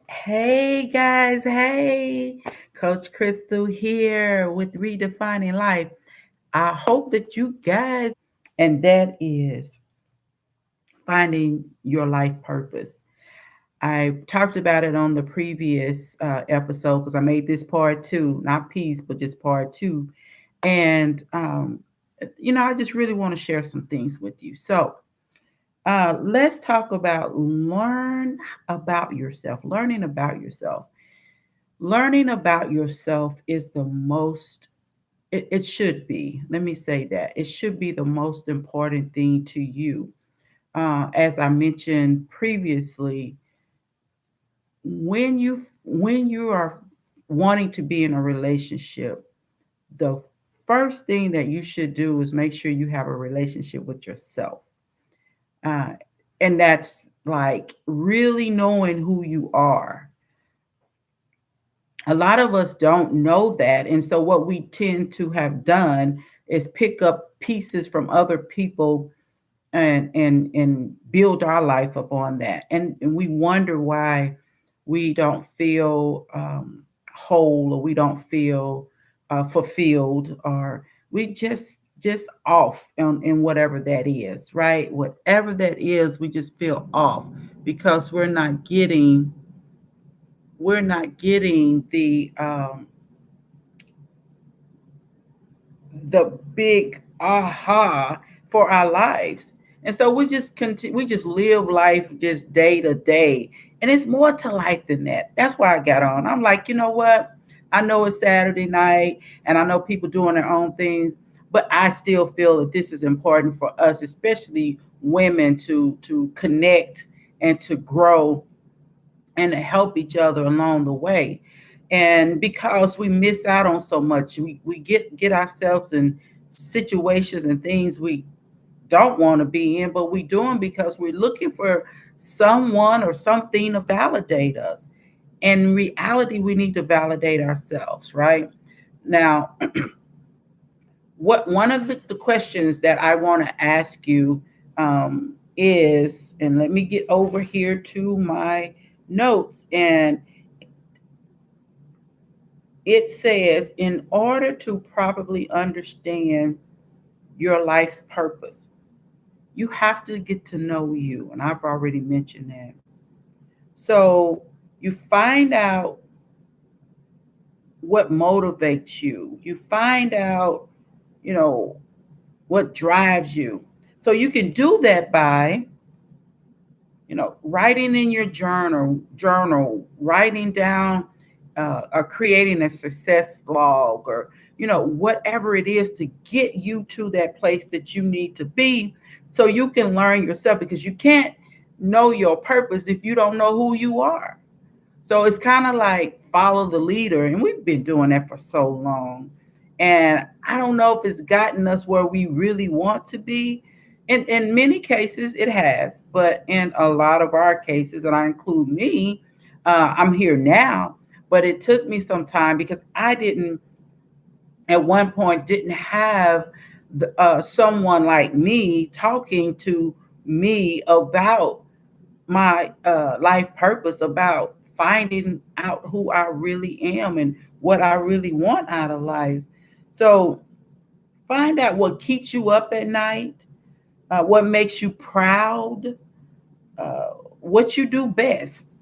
Hey guys, hey, Coach Crystal here with Redefining Life. I hope that you guys, and that is finding your life purpose. I talked about it on the previous episode because I made this part two, not piece, but just part two. And, I just really want to share some things with you. So, let's talk about learn about yourself, learning about yourself. Learning about yourself is the most, it should be, let me say that, it should be the most important thing to you. As I mentioned previously, when you are wanting to be in a relationship, the first thing that you should do is make sure you have a relationship with yourself. Uh, and that's like really knowing who you are. A lot of us don't know that. And so, what we tend to have done is pick up pieces from other people and build our life upon that. And we wonder why we don't feel whole, or we don't feel fulfilled, or we just off in whatever that is, right? Whatever that is, we just feel off because we're not getting the big aha for our lives. And so we just continue, we just live life just day to day. And it's more to life than that. That's why I got on. I'm like, you know what? I know it's Saturday night and I know people doing their own things, but I still feel that this is important for us, especially women, to connect and to grow and to help each other along the way. And because we miss out on so much, we get ourselves in situations and things we don't want to be in, but we do them because we're looking for someone or something to validate us. In reality, we need to validate ourselves, right? Now, what one of the questions that I want to ask you is, and let me get over here to my notes, and it says, in order to properly understand your life purpose, you have to get to know you. And I've already mentioned that. So you find out what motivates you, you find out, you know, what drives you. So you can do that by, writing in your journal, writing down or creating a success log, or whatever it is to get you to that place that you need to be, so you can learn yourself, because you can't know your purpose if you don't know who you are. So it's kind of like follow the leader, and we've been doing that for so long. And I don't know if it's gotten us where we really want to be. In many cases, it has, but in a lot of our cases, and I include me, I'm here now. But it took me some time because I didn't, at one point, didn't have someone like me talking to me about my life purpose, about finding out who I really am and what I really want out of life. So find out what keeps you up at night, what makes you proud, uh, what you do best.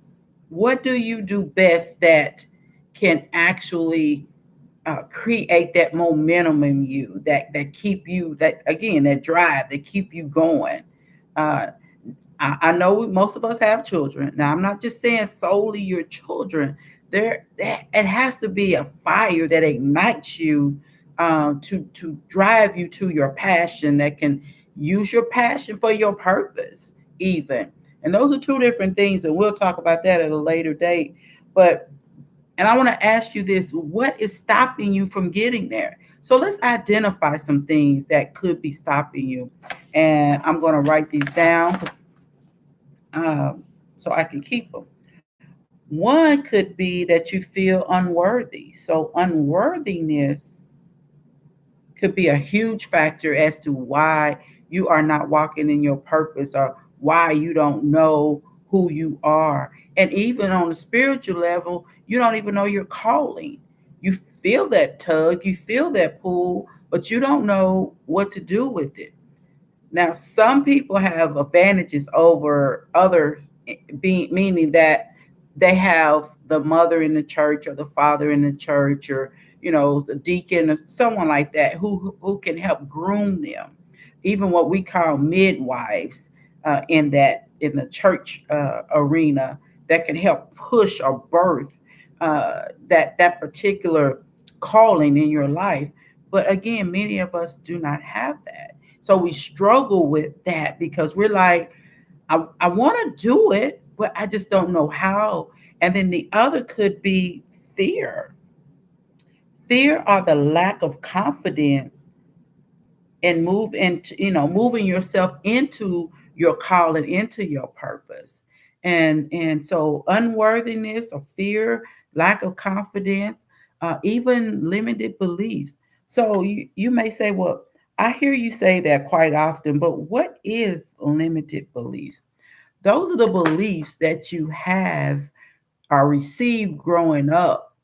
What do you do best that can actually create that momentum in you, that keep you, that again, that drive, that keep you going. Uh, I know most of us have children. Now, I'm not just saying solely your children. It has to be a fire that ignites you, to drive you to your passion. That can use your passion for your purpose, even. And those are two different things, and we'll talk about that at a later date. But and I want to ask you this: what is stopping you from getting there? So let's identify some things that could be stopping you. And I'm going to write these down, um, so I can keep them. One could be that you feel unworthy. So, unworthiness could be a huge factor as to why you are not walking in your purpose, or why you don't know who you are. And even on the spiritual level, you don't even know your calling. You feel that tug, you feel that pull, but you don't know what to do with it. Now, some people have advantages over others, being meaning that they have the mother in the church or the father in the church, or the deacon or someone like that who can help groom them. Even what we call midwives, in the church arena, that can help push or birth that particular calling in your life. But again, many of us do not have that, so we struggle with that because we're like, I want to do it, but I just don't know how. And then the other could be fear. Fear or the lack of confidence and moving yourself into your calling, into your purpose. And so unworthiness or fear, lack of confidence, even limited beliefs. So you may say, well, I hear you say that quite often, but what is limited beliefs? Those are the beliefs that you have or received growing up,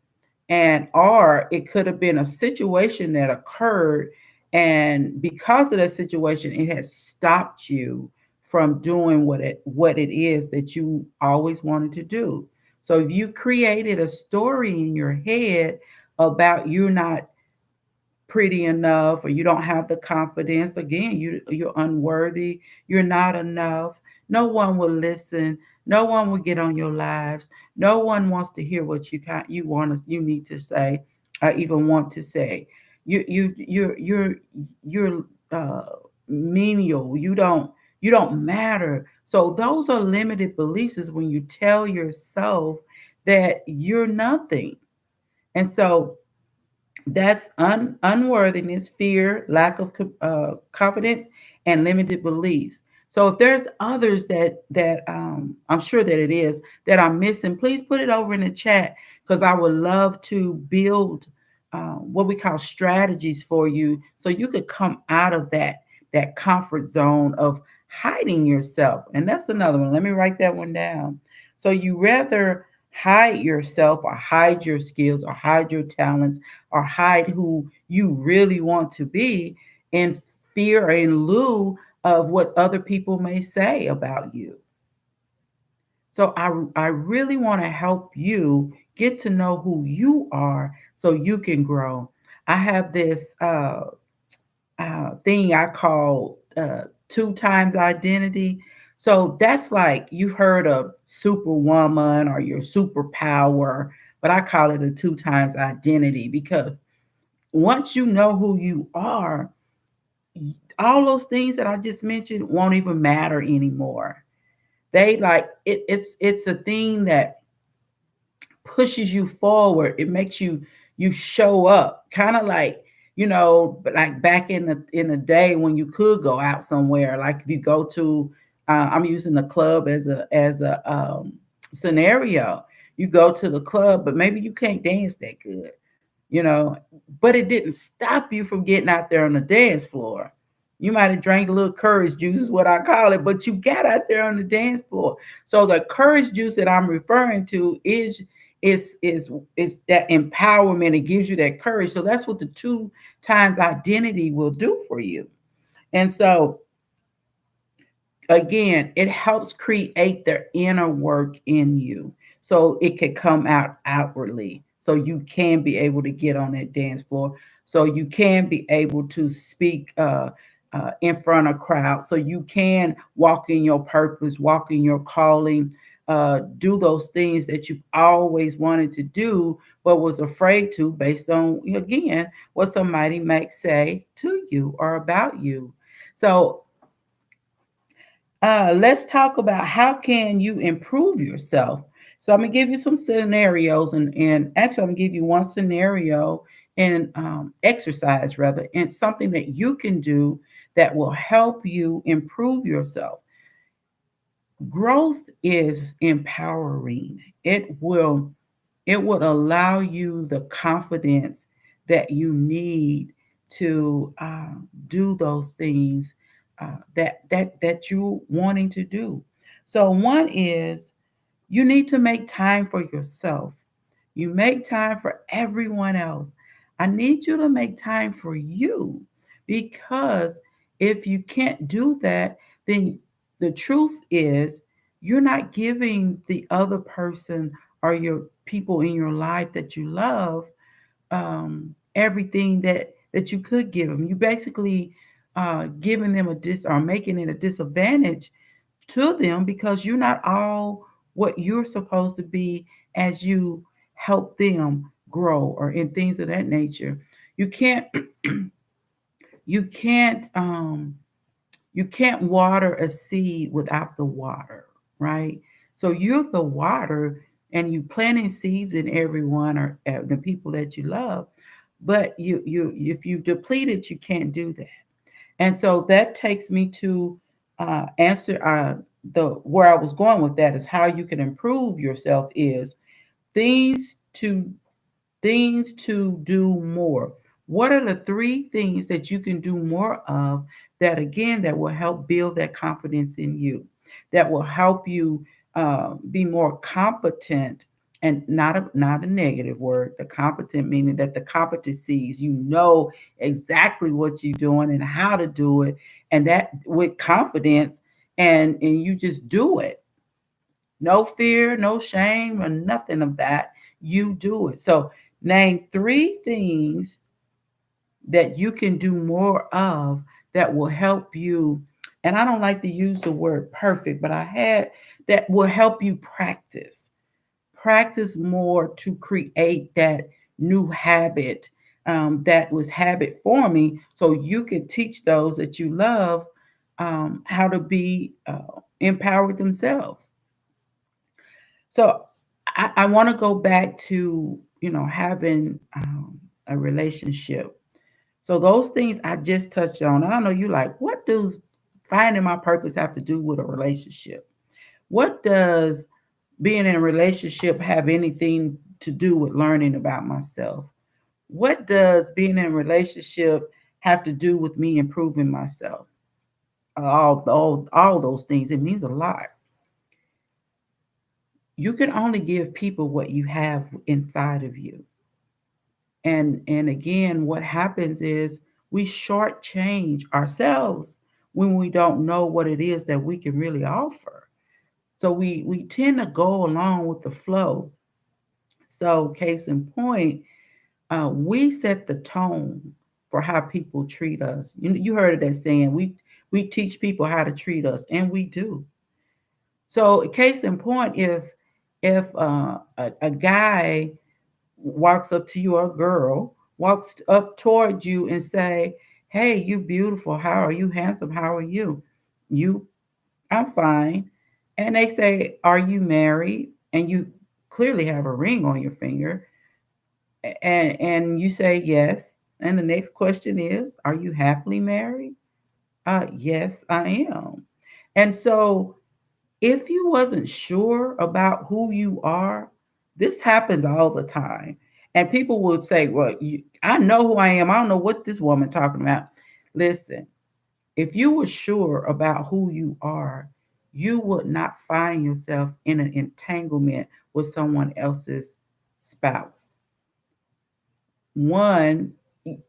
and or it could have been a situation that occurred, and because of that situation it has stopped you from doing what it is that you always wanted to do. So if you created a story in your head about you're not pretty enough, or you don't have the confidence, again, you're unworthy, you're not enough, no one will listen, no one will get on your lives, no one wants to hear what you need to say, or even want to say. You're uh menial, you don't matter. So those are limited beliefs, is when you tell yourself that you're nothing. And so that's unworthiness, fear, lack of confidence, and limited beliefs. So if there's others that I'm sure that it is that I'm missing, please put it over in the chat, because I would love to build what we call strategies for you, so you could come out of that comfort zone of hiding yourself. And that's another one. Let me write that one down. So you rather hide yourself, or hide your skills, or hide your talents, or hide who you really want to be, in fear or in lieu of what other people may say about you. So I really want to help you get to know who you are so you can grow. I have this thing I call two times identity. So that's like you've heard of superwoman or your superpower, but I call it a two times identity, because once you know who you are, all those things that I just mentioned won't even matter anymore. They like it's a thing that pushes you forward. It makes you show up, kind of like, but like back in the day when you could go out somewhere, like if you go to I'm using the club as a scenario. You go to the club, but maybe you can't dance that good, you know, but it didn't stop you from getting out there on the dance floor. You might have drank a little courage juice, is what I call it, but you got out there on the dance floor. So the courage juice that I'm referring to is that empowerment. It gives you that courage. So that's what the two times identity will do for you. And so again, it helps create the inner work in you so it can come out outwardly. So you can be able to get on that dance floor. So you can be able to speak in front of crowds. So you can walk in your purpose, walk in your calling, do those things that you've always wanted to do, but was afraid to, based on, again, what somebody might say to you or about you. So let's talk about how can you improve yourself. So I'm gonna give you some scenarios, and actually I'm gonna give you one scenario and exercise rather, and something that you can do that will help you improve yourself. Growth is empowering. It will allow you the confidence that you need to do those things that you wanting to do. So one is you need to make time for yourself. You make time for everyone else. I need you to make time for you, because if you can't do that, then the truth is you're not giving the other person or your people in your life that you love everything that you could give them. You basically giving them a or making it a disadvantage to them, because you're not all what you're supposed to be as you help them grow or in things of that nature. You can't you can't you can't water a seed without the water, right? So you're the water, and you planting seeds in everyone or the people that you love, but you if you deplete it, you can't do that. And so that takes me to answer the where I was going with that is how you can improve yourself is things to things to do more. What are the three things that you can do more of that again that will help build that confidence in you, that will help you be more competent, and not a negative word, the competent meaning that the competencies, you know exactly what you're doing and how to do it, and that with confidence, and you just do it, no fear, no shame, or nothing of that. You do it. So, name three things that you can do more of that will help you. And I don't like to use the word perfect, but I had that will help you practice more to create that new habit that was habit forming, so you can teach those that you love how to be empowered themselves. So I want to go back to having a relationship. So those things I just touched on, and I know you like, what does finding my purpose have to do with a relationship? What does being in a relationship have anything to do with learning about myself? What does being in a relationship have to do with me improving myself? All those things. It means a lot. You can only give people what you have inside of you. And again, what happens is we shortchange ourselves when we don't know what it is that we can really offer. So we tend to go along with the flow. So case in point, we set the tone for how people treat us. You heard of that saying, we teach people how to treat us, and we do. So case in point, if a guy walks up to you, or a girl walks up towards you and say, "Hey, you beautiful. How are you? Handsome. How are you?" You, I'm fine. And they say, "Are you married?" And you clearly have a ring on your finger, and you say yes. And the next question is, "Are you happily married?" Yes, I am. And so if you wasn't sure about who you are, this happens all the time. And people will say, "Well, I know who I am. I don't know what this woman talking about." Listen, if you were sure about who you are, you would not find yourself in an entanglement with someone else's spouse. One,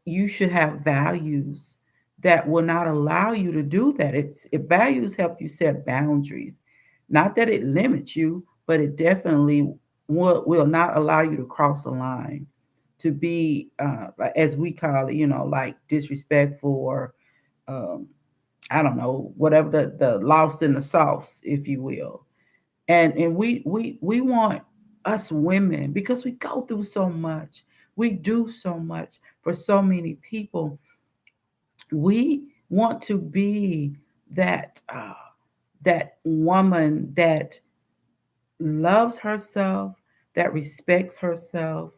you should have values that will not allow you to do that. It values help you set boundaries. Not that it limits you, but it definitely will not allow you to cross a line, to be like, as we call it, like disrespectful, or um, I don't know, whatever, the lost in the sauce, if you will. And we want, us women, because we go through so much, we do so much for so many people, we want to be that woman that loves herself, that respects herself,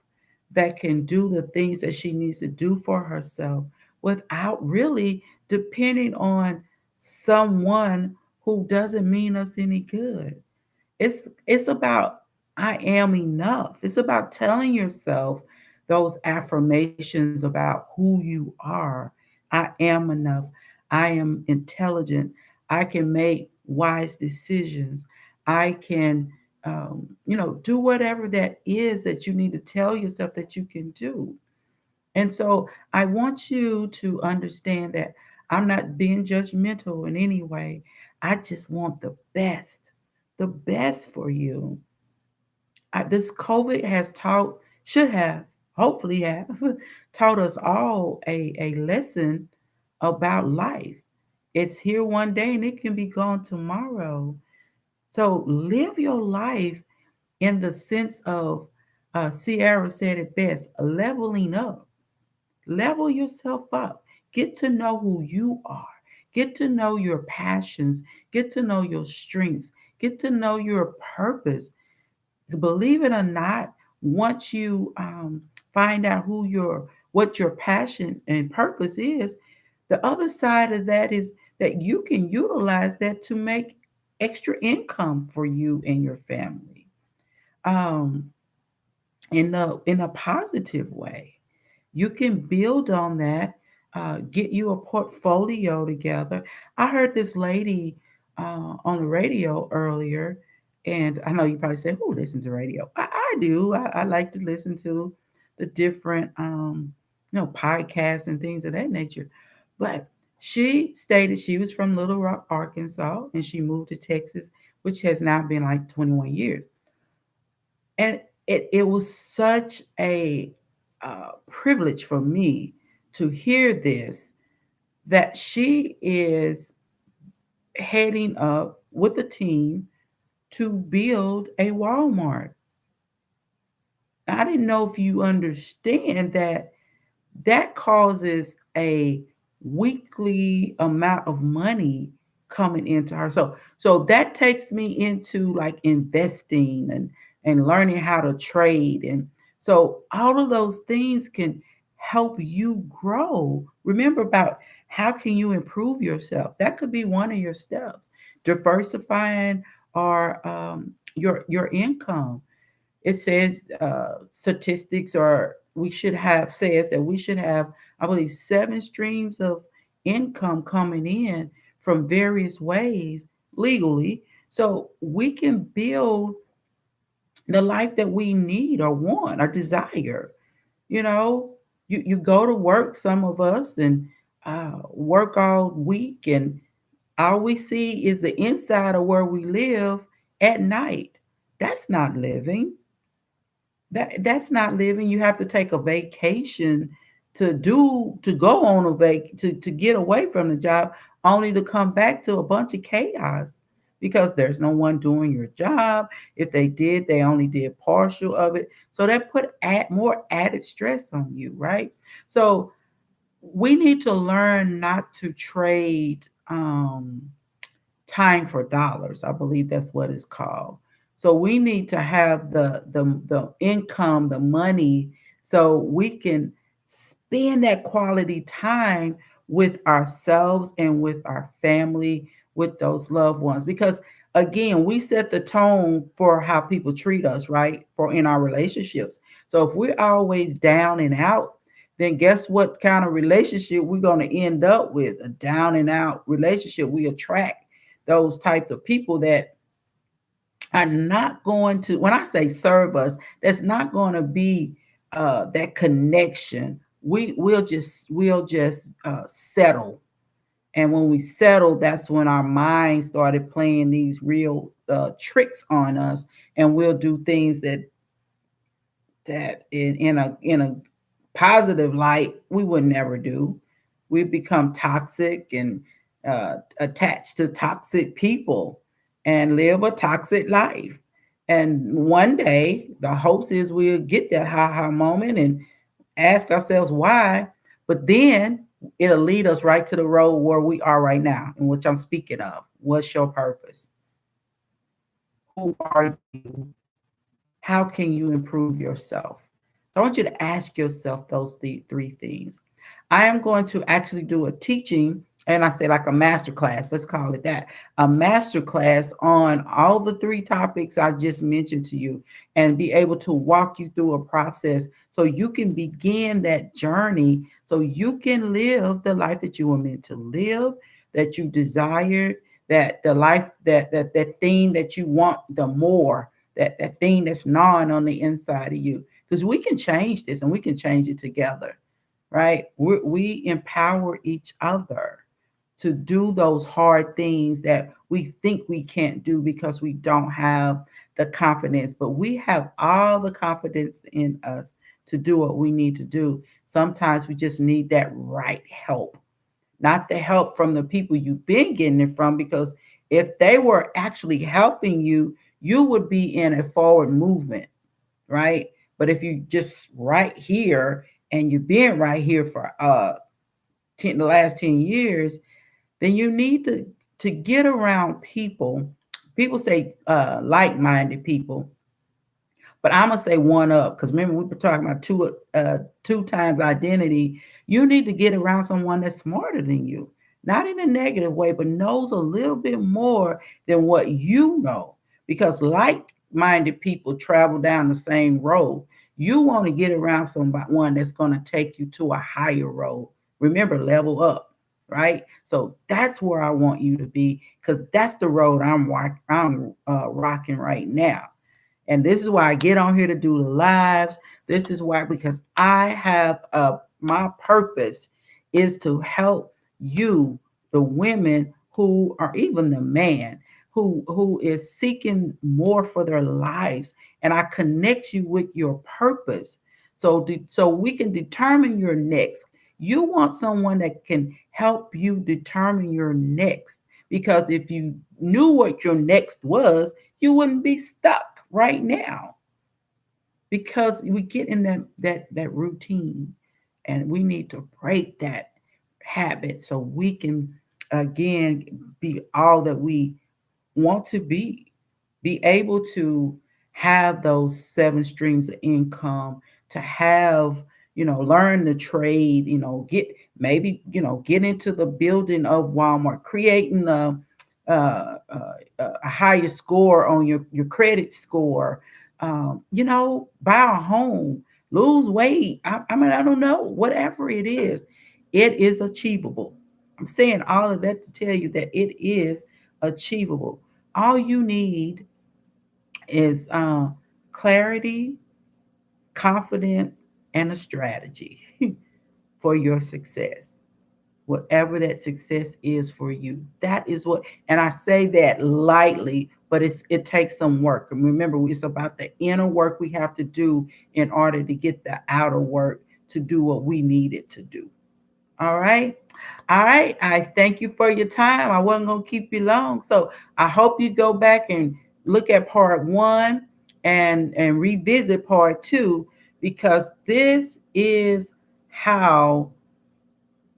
that can do the things that she needs to do for herself without really depending on someone who doesn't mean us any good. It's about, I am enough. It's about telling yourself those affirmations about who you are. I am enough. I am intelligent. I can make wise decisions. I can, do whatever that is that you need to tell yourself that you can do. And so I want you to understand that I'm not being judgmental in any way. I just want the best for you. This COVID has taught, should have, hopefully have, taught us all a lesson about life. It's here one day and it can be gone tomorrow. So live your life in the sense of, Sierra said it best, leveling up. Level yourself up. Get to know who you are. Get to know your passions. Get to know your strengths. Get to know your purpose. Believe it or not, once you find out what your passion and purpose is, the other side of that is that you can utilize that to make extra income for you and your family, um, in a positive way. You can build on that, get you a portfolio together. I heard this lady on the radio earlier, and I know you probably say, "Who listens to radio?" I do. I like to listen to the different, podcasts and things of that nature. But she stated she was from Little Rock, Arkansas, and she moved to Texas, which has now been like 21 years. And it was such a privilege for me to hear this, that she is heading up with a team to build a Walmart. I didn't know if you understand that that causes a weekly amount of money coming into her. So that takes me into like investing and learning how to trade. And so all of those things can help you grow. Remember about how can you improve yourself? That could be one of your steps. Diversifying or your income. It says statistics, or we should have, says that we should have, I believe, 7 streams of income coming in from various ways legally, so we can build the life that we need or want or desire. you know you go to work, some of us, and work all week, and all we see is the inside of where we live at night. That's not living. That's not living. You have to take a vacation to go on a to get away from the job, only to come back to a bunch of chaos because there's no one doing your job. If they did, they only did partial of it. So that put more added stress on you, right? So we need to learn not to trade time for dollars. I believe that's what it's called. So we need to have the income, the money, so we can spend that quality time with ourselves and with our family, with those loved ones. Because again, we set the tone for how people treat us, right? For in our relationships. So if we're always down and out, then guess what kind of relationship we're going to end up with? A down and out relationship. We attract those types of people that are not going to, when I say serve us, that's not going to be that connection. We'll just settle. And when we settle, that's when our mind started playing these real tricks on us, and we'll do things that in a positive light we would never do. We become toxic and attached to toxic people and live a toxic life. And one day the hopes is we'll get that ha moment and ask ourselves why. But then it'll lead us right to the road where we are right now, in which I'm speaking of. What's your purpose? Who are you? How can you improve yourself? So I want you to ask yourself those three things. I am going to actually do a teaching, and I say like a master class, let's call it that, a master class on all the 3 topics I just mentioned to you, and be able to walk you through a process so you can begin that journey, so you can live the life that you were meant to live, that you desired, that the life that thing that you want the more, that thing that's gnawing on the inside of you. Because we can change this and we can change it together, right? We empower each other to do those hard things that we think we can't do because we don't have the confidence. But we have all the confidence in us to do what we need to do. Sometimes we just need that right help, not the help from the people you've been getting it from, because if they were actually helping you, you would be in a forward movement, right? But if you just right here and you've been right here for the last 10 years, then you need to get around people. People say like-minded people, but I'm gonna say one up, because remember we were talking about two times identity. You need to get around someone that's smarter than you, not in a negative way, but knows a little bit more than what you know. Because like-minded people travel down the same road. You want to get around someone that's going to take you to a higher road. Remember, level up, right? So that's where I want you to be, because that's the road I'm rocking right now. And this is why I get on here to do the lives. This is why, because I have my purpose is to help you, the women who are, even the man who is seeking more for their lives, and I connect you with your purpose, so we can determine your next. You want someone that can help you determine your next, because if you knew what your next was, you wouldn't be stuck right now, because we get in that routine, and we need to break that habit so we can again be all that we want to be able to have those seven streams of income, to have, learn the trade, get, maybe, get into the building of Walmart, creating a higher score on your credit score, buy a home, lose weight. I mean, I don't know, whatever it is achievable. I'm saying all of that to tell you that it is achievable. All you need is clarity, confidence, and a strategy for your success. Whatever that success is for you, that is what. And I say that lightly, but it takes some work. And remember, it's about the inner work we have to do in order to get the outer work to do what we need it to do. All right. All right. I thank you for your time. I wasn't going to keep you long. So I hope you go back and look at part one and revisit part two, because this is how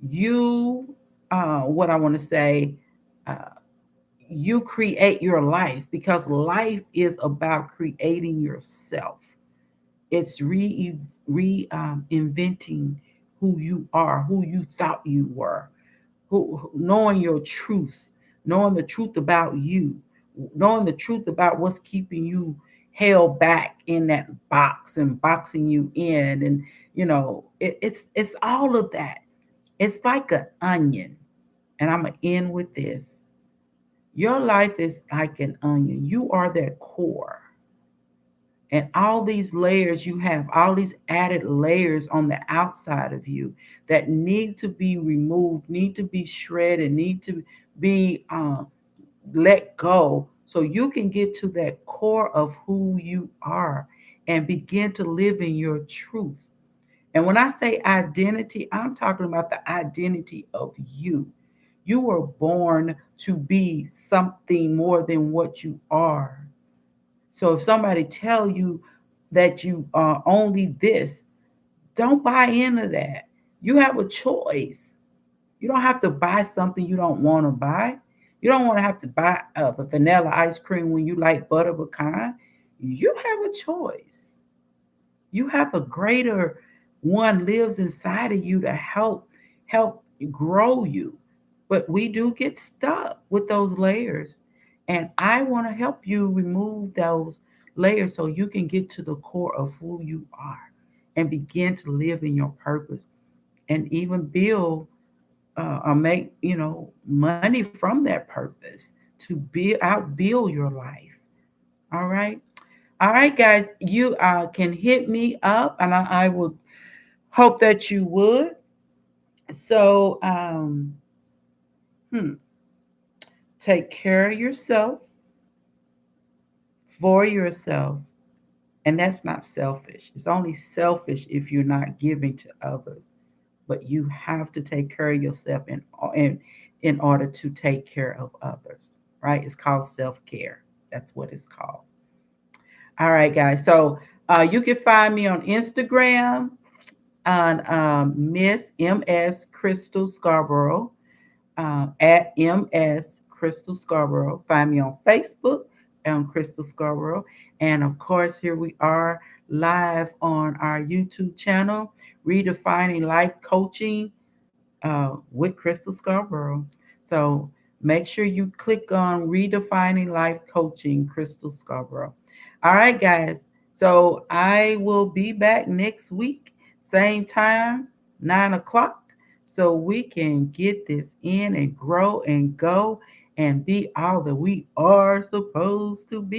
you, what I want to say, uh, you create your life, because life is about creating yourself. It's inventing who you are, who you thought you were, knowing your truth, knowing the truth about you, knowing the truth about what's keeping you held back in that box and boxing you in, and it's all of that. It's like an onion, and I'm gonna end with this. Your life is like an onion. You are that core, and all these layers you have, all these added layers on the outside of you that need to be removed, need to be shredded, need to be let go, so you can get to that core of who you are and begin to live in your truth. And when I say identity, I'm talking about the identity of you. You were born to be something more than what you are. So if somebody tell you that you are only this, don't buy into that. You have a choice. You don't have to buy something you don't want to buy. You don't want to have to buy the vanilla ice cream when you like butter pecan. You have a choice. You have a greater one lives inside of you to help grow you. But we do get stuck with those layers. And I want to help you remove those layers so you can get to the core of who you are and begin to live in your purpose and even build or make money from that purpose to build your life. All right. All right, guys, you can hit me up, and I will hope that you would. So, hmm, take care of yourself for yourself. And that's not selfish. It's only selfish if you're not giving to others. But you have to take care of yourself in order to take care of others, right? It's called self care. That's what it's called. All right, guys. So you can find me on Instagram on Miss MS Crystal Scarborough, at MS Crystal Scarborough. Find me on Facebook on Crystal Scarborough. And of course, here we are live on our YouTube channel, Redefining Life Coaching with Crystal Scarborough. So make sure you click on Redefining Life Coaching, Crystal Scarborough. All right, guys. So I will be back next week, same time, 9 o'clock, so we can get this in and grow and go and be all that we are supposed to be.